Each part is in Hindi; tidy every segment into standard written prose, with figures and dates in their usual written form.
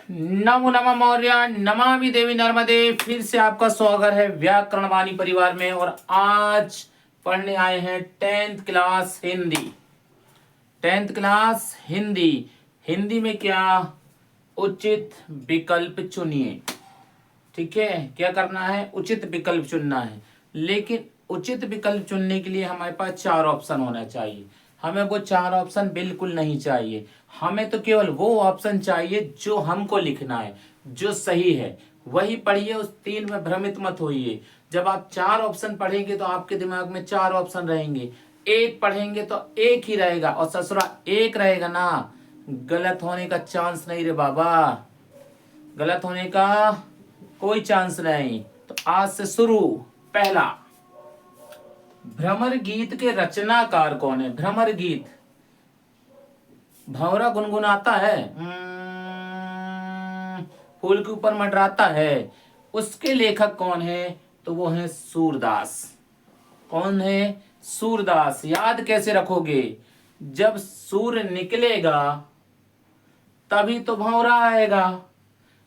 नमो नमः मौर्य, नमामि देवी नर्मदे। फिर से आपका स्वागत है व्याकरण वाणी परिवार में। और आज पढ़ने आए हैं 10th class Hindi. 10th class Hindi. Hindi में क्या? उचित विकल्प चुनिए। ठीक है, क्या करना है? उचित विकल्प चुनना है। लेकिन उचित विकल्प चुनने के लिए हमारे पास 4 ऑप्शन होना चाहिए। हमें वो 4 ऑप्शन बिल्कुल नहीं चाहिए। हमें तो केवल वो ऑप्शन चाहिए जो हमको लिखना है, जो सही है वही पढ़िए। उस 3 में भ्रमित मत होइए। जब आप 4 ऑप्शन पढ़ेंगे तो आपके दिमाग में 4 ऑप्शन रहेंगे। एक पढ़ेंगे तो एक ही रहेगा, और ससुरा एक रहेगा ना। गलत होने का चांस नहीं रे बाबा, गलत होने का कोई चांस नहीं। तो आज से शुरू। पहला, भ्रमर गीत के रचनाकार कौन है? भ्रमर गीत, भंवरा गुनगुनाता है, फूल के ऊपर मंडराता है, उसके लेखक कौन है? तो वो है सूरदास। कौन है? सूरदास। याद कैसे रखोगे? जब सूर्य निकलेगा तभी तो भंवरा आएगा,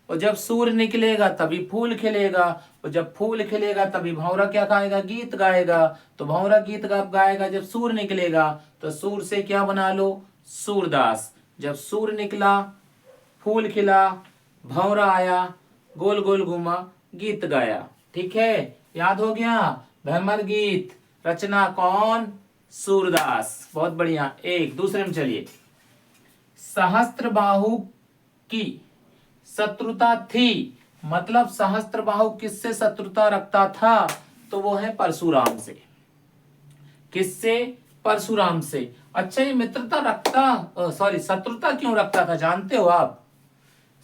और जब सूर्य निकलेगा तभी फूल खिलेगा, और जब फूल खिलेगा तभी भंवरा क्या गाएगा? गीत गाएगा। तो भंवरा गीत गाएगा जब सूर्य निकलेगा। तो सूर्य से क्या बना लो? सूरदास। जब सूर्य निकला, फूल खिला, भंवरा आया, गोल गोल घूमा, गीत गाया। ठीक है, याद हो गया? भ्रमर गीत, रचना कौन? सूरदास। बहुत बढ़िया। एक दूसरे में चलिए। सहस्त्रबाहु की शत्रुता थी, मतलब सहस्त्रबाहु किससे शत्रुता रखता था? तो वो है परशुराम से। किससे? परशुराम से। अच्छा, ये मित्रता रखता, सॉरी, शत्रुता क्यों रखता था जानते हो आप?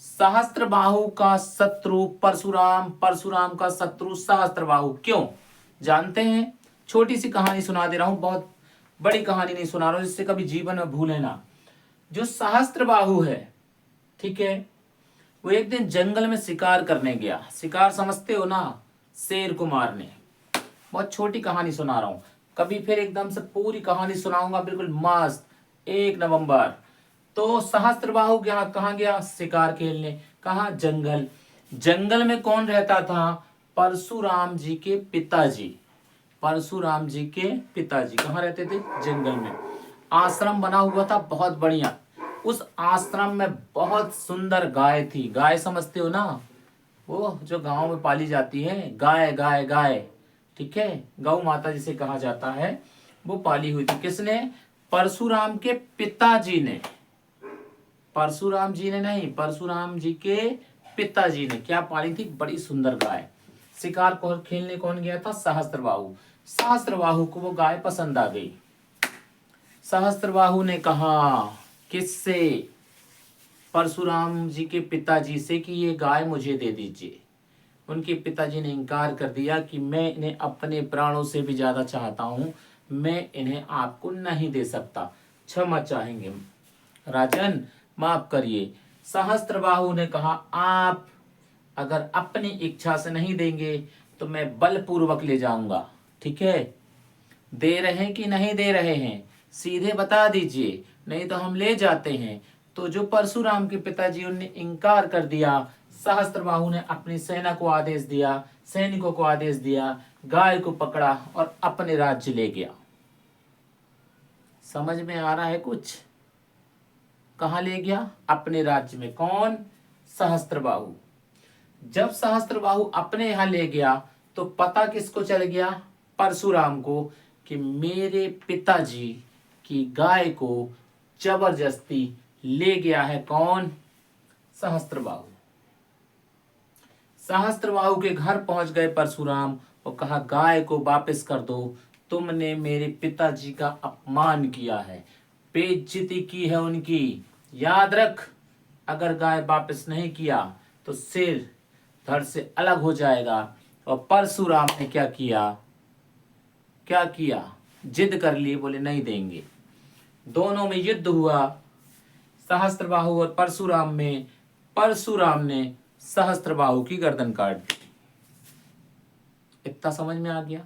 सहस्त्रबाहु का शत्रु परशुराम, परशुराम का शत्रु सहस्त्रबाहु। क्यों जानते हैं? छोटी सी कहानी सुना दे रहा हूं, बहुत बड़ी कहानी नहीं सुना रहा हूं, जिससे कभी जीवन में भूले ना। जो सहस्त्रबाहु है, ठीक है, वो एक दिन जंगल में शिकार करने गया। शिकार समझते हो ना? शेर को मारने। बहुत छोटी कहानी सुना रहा हूं, कभी फिर एकदम से पूरी कहानी सुनाऊंगा, बिल्कुल मस्त। 1 नवंबर। तो सहस्त्रबाहु गया, कहाँ गया? शिकार खेलने। कहाँ? जंगल। जंगल में कौन रहता था? परशुराम जी के पिताजी। परशुराम जी के पिताजी कहाँ रहते थे? जंगल में। आश्रम बना हुआ था बहुत बढ़िया। उस आश्रम में बहुत सुंदर गाय थी। गाय समझते हो ना? वो जो गांव में पाली जाती है, गाय गाय गाय। ठीक है, गौ माता जिसे कहा जाता है, वो पाली हुई थी। किसने? परशुराम के पिताजी ने। परशुराम जी ने नहीं, परशुराम जी के पिताजी ने क्या पाली थी? बड़ी सुंदर गाय। शिकार को खेलने कौन गया था? सहस्त्रबाहु। सहस्त्रबाहु को वो गाय पसंद आ गई। सहस्त्रबाहु ने कहा किससे? परशुराम जी के पिताजी से कि ये गाय मुझे दे दीजिए। उनके पिताजी ने इनकार कर दिया कि मैं इन्हें अपने प्राणों से भी ज्यादा चाहता हूं, मैं इन्हें आपको नहीं दे सकता, क्षमा चाहेंगे राजन, माफ करिए। सहस्त्रबाहु ने कहा आप अगर अपनी इच्छा से नहीं देंगे तो मैं बलपूर्वक ले जाऊंगा। ठीक है, दे रहे हैं कि नहीं दे रहे हैं? सीधे बता दीजिए, नहीं तो हम ले जाते हैं। तो जो परशुराम के पिताजी, उनने इनकार कर दिया। सहस्त्रबाहु ने अपनी सेना को आदेश दिया, सैनिकों को आदेश दिया, गाय को पकड़ा और अपने राज्य ले गया। समझ में आ रहा है कुछ? कहाँ ले गया? अपने राज्य में। कौन? सहस्त्रबाहु। जब सहस्त्रबाहु अपने यहां ले गया तो पता किसको चल गया? परशुराम को, कि मेरे पिताजी की गाय को जबरदस्ती ले गया है। कौन? सहस्त्रबाहु। सहस्त्रबाहु के घर पहुंच गए परशुराम और कहा गाय को वापस कर दो, तुमने मेरे पिताजी का अपमान किया है, बेइज्जती की है उनकी। याद रख, अगर गाय वापस नहीं किया तो सिर धड़ से अलग हो जाएगा। और परशुराम ने क्या किया? क्या किया? जिद कर ली, बोले नहीं देंगे। दोनों में युद्ध हुआ, सहस्त्रबाहु और परशुराम में। परशुराम ने सहस्त्रबाहु की गर्दन काट दी। इतना समझ में आ गया?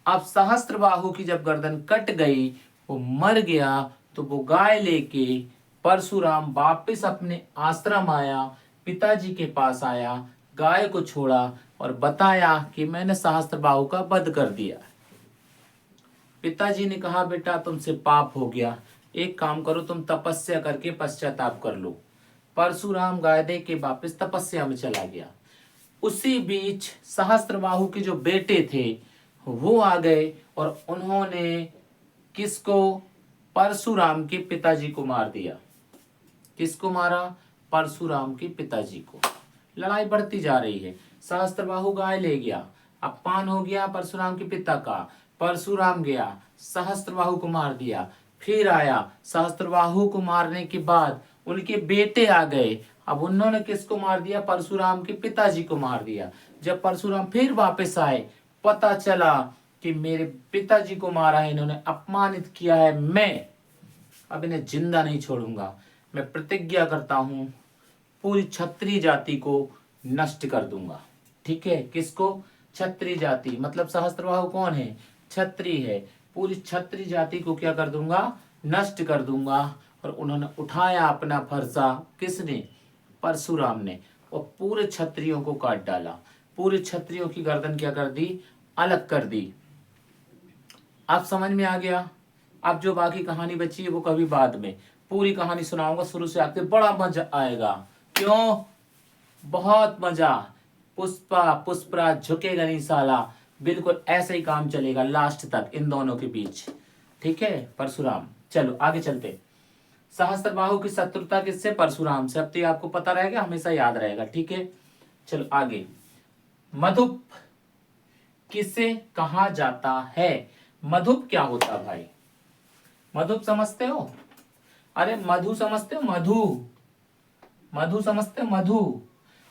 अब सहस्त्रबाहु की जब गर्दन कट गई, वो मर गया, तो वो गाय लेके परशुराम वापस अपने आश्रम आया। पिताजी के पास आया, गाय को छोड़ा और बताया कि मैंने सहस्त्रबाहु का वध कर दिया। पिताजी ने कहा बेटा तुमसे पाप हो गया, एक काम करो तुम तपस्या करके पश्चाताप कर लो। परशुराम गाय दे के वापस तपस्या में चला गया। उसी बीच सहस्त्रबाहु के जो बेटे थे वो आ गए और उन्होंने किसको? परशुराम के पिताजी को मार दिया। किसको मारा? परशुराम के पिताजी को। लड़ाई बढ़ती जा रही है। सहस्त्रबाहु गाय ले गया, अपमान हो गया परशुराम के पिता का। परशुराम गया, सहस्त्रबाहु को मार दिया, फिर आया, सहस्त्रबाहु को मारने के बाद उनके बेटे आ गए। अब उन्होंने किसको मार दिया? परशुराम के पिताजी को मार दिया। जब परशुराम फिर वापस आए, पता चला कि मेरे पिताजी को मारा है इन्होंने, अपमानित किया है, मैं अब इन्हें जिंदा नहीं छोड़ूंगा। मैं प्रतिज्ञा करता हूं पूरी क्षत्रिय जाति को नष्ट कर दूंगा। ठीक है, किसको? क्षत्रिय जाति, मतलब सहस्त्रबाहु कौन है? क्षत्रिय है। पूरी क्षत्रिय जाति को क्या कर दूंगा? नष्ट कर दूंगा। और उन्होंने उठाया अपना फरसा, किसने? परशुराम ने, और पूरे क्षत्रियों को काट डाला। पूरे क्षत्रियों की गर्दन क्या कर दी? अलग कर दी। अब समझ में आ गया? अब जो बाकी कहानी बची है वो कभी बाद में, पूरी कहानी सुनाऊंगा शुरू से आके, बड़ा मजा आएगा। क्यों? बहुत मजा। पुष्पराज झुकेगा नहीं साला, बिल्कुल ऐसे ही काम चलेगा लास्ट तक इन दोनों के बीच। ठीक है, परशुराम। चलो आगे चलते। सहस्त्रबाहु की शत्रुता किससे? परशुराम से। अब तो आपको पता रहेगा, हमेशा याद रहेगा। ठीक है, चलो आगे। मधुप किसे कहा जाता है? मधुप क्या होता भाई? मधुप समझते हो? अरे मधु समझते हो? मधु समझते हो?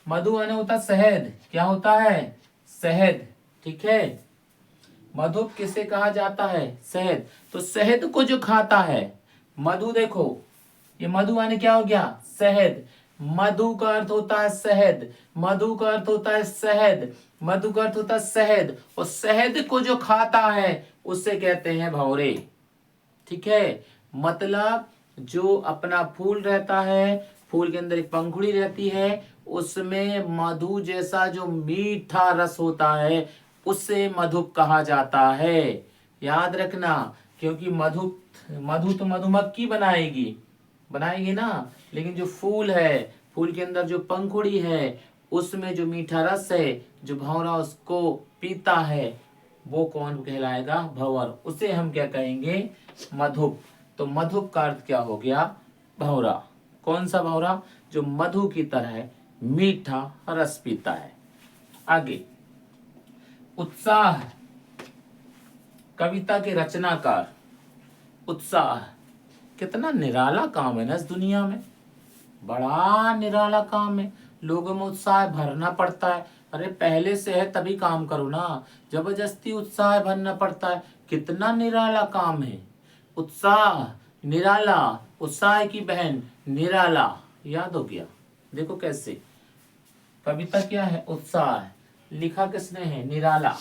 मधु यानी होता शहद। क्या होता है? शहद। ठीक है, मधुप किसे कहा जाता है? शहद। तो शहद को जो खाता है, मधु, देखो ये मधु यानी क्या हो गया? शहद। मधु का अर्थ होता है शहद। मधु का अर्थ होता है शहद। मधु का अर्थ होता है शहद, और शहद को जो खाता है उसे कहते हैं भंवरे। ठीक है, मतलब जो अपना फूल रहता है, फूल के अंदर एक पंखुड़ी रहती है, उसमें मधु जैसा जो मीठा रस होता है उसे मधुप कहा जाता है। याद रखना, क्योंकि मधु तो मधुमक्खी बनाएगी ना, लेकिन जो फूल है, फूल के अंदर जो पंखुड़ी है, उसमें जो मीठा रस है, जो भंवरा उसको पीता है, वो कौन कहलाएगा? भंवर। उसे हम क्या कहेंगे? मधुप। तो मधुप का अर्थ क्या हो गया? भंवरा। कौन सा भंवरा? जो मधु की तरह मीठा रस पीता है। आगे, उत्साह कविता के रचनाकार। उत्साह कितना निराला काम है ना इस दुनिया में, बड़ा निराला काम है। लोगों में उत्साह भरना पड़ता है। अरे पहले से है तभी काम करो ना, जबरदस्ती उत्साह भरना पड़ता है। कितना निराला काम है। उत्साह, निराला, उत्साह की बहन निराला। याद हो गया? देखो कैसे कविता क्या है? उत्साह। लिखा किसने है? निराला।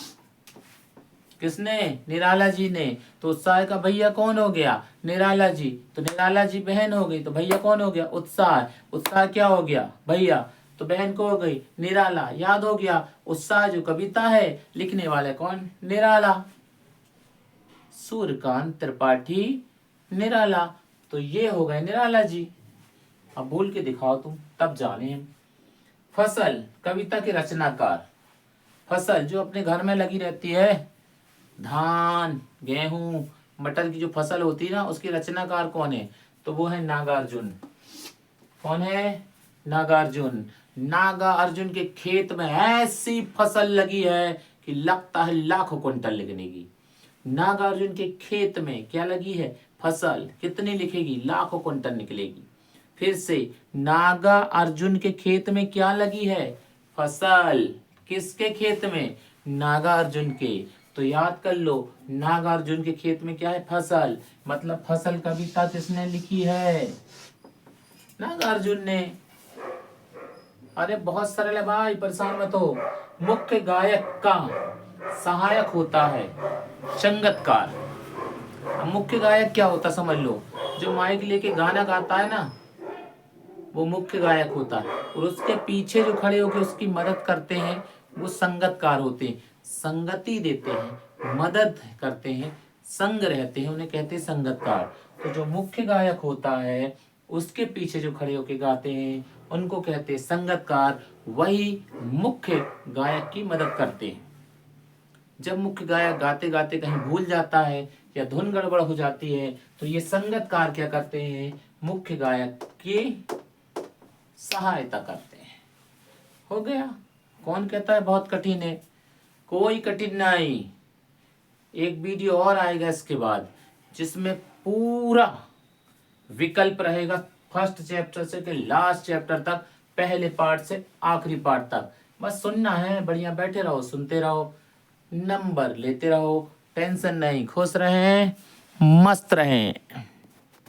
किसने? निराला जी ने। तो उत्साह का भैया कौन हो गया? निराला जी। तो निराला जी बहन हो गई, तो भैया कौन हो गया? उत्साह। उत्साह क्या हो गया? भैया। तो बहन को हो गई निराला। याद हो गया? उत्साह जो कविता है, लिखने वाले कौन? निराला, सूर्यकांत त्रिपाठी निराला। तो ये हो गए निराला जी। अब बोल के दिखाओ तुम, तब जाने हम। फसल कविता के रचनाकार। फसल जो अपने घर में लगी रहती है, धान, गेहूं, मटर की जो फसल होती है ना, उसके रचनाकार कौन है? तो वो है नागार्जुन। कौन है? नागार्जुन। नागार्जुन के खेत में ऐसी फसल लगी है कि लगता है लाखों क्विंटल निकलेगी। नागार्जुन के खेत में क्या लगी है? फसल। कितनी लिखेगी? लाखों क्विंटल निकलेगी। फिर से, नागा अर्जुन के खेत में क्या लगी है? फसल। किसके खेत में? नागार्जुन के। तो याद कर लो, नागार्जुन के खेत में क्या है? फसल। मतलब फसल कविता किसने लिखी है? नागार्जुन ने। अरे बहुत सरल है भाई, परेशान मत हो। मुख्य गायक का सहायक होता है संगतकार। अब मुख्य गायक क्या होता समझ लो, जो माइक लेके गाना गाता है ना, वो मुख्य गायक होता है, और उसके पीछे जो खड़े होकर उसकी मदद करते हैं वो संगतकार होते हैं, संगति देते हैं, मदद करते हैं, संग रहते हैं, उन्हें कहते हैं संगतकार। तो जो मुख्य गायक होता है उसके पीछे जो खड़े होके गाते हैं उनको कहते हैं संगतकार, वही मुख्य गायक की मदद करते हैं। जब मुख्य गायक गाते गाते कहीं भूल जाता है या धुन गड़बड़ हो जाती है तो ये संगतकार क्या करते हैं, मुख्य गायक की सहायता करते हैं। हो गया। कौन कहता है बहुत कठिन है? कोई कठिन नहीं। एक वीडियो और आएगा इसके बाद जिसमें पूरा विकल्प रहेगा, फर्स्ट चैप्टर से के लास्ट चैप्टर तक, पहले पार्ट से आखिरी पार्ट तक। बस सुनना है, बढ़िया बैठे रहो, सुनते रहो, नंबर लेते रहो, टेंशन नहीं, खुश रहें, मस्त रहें।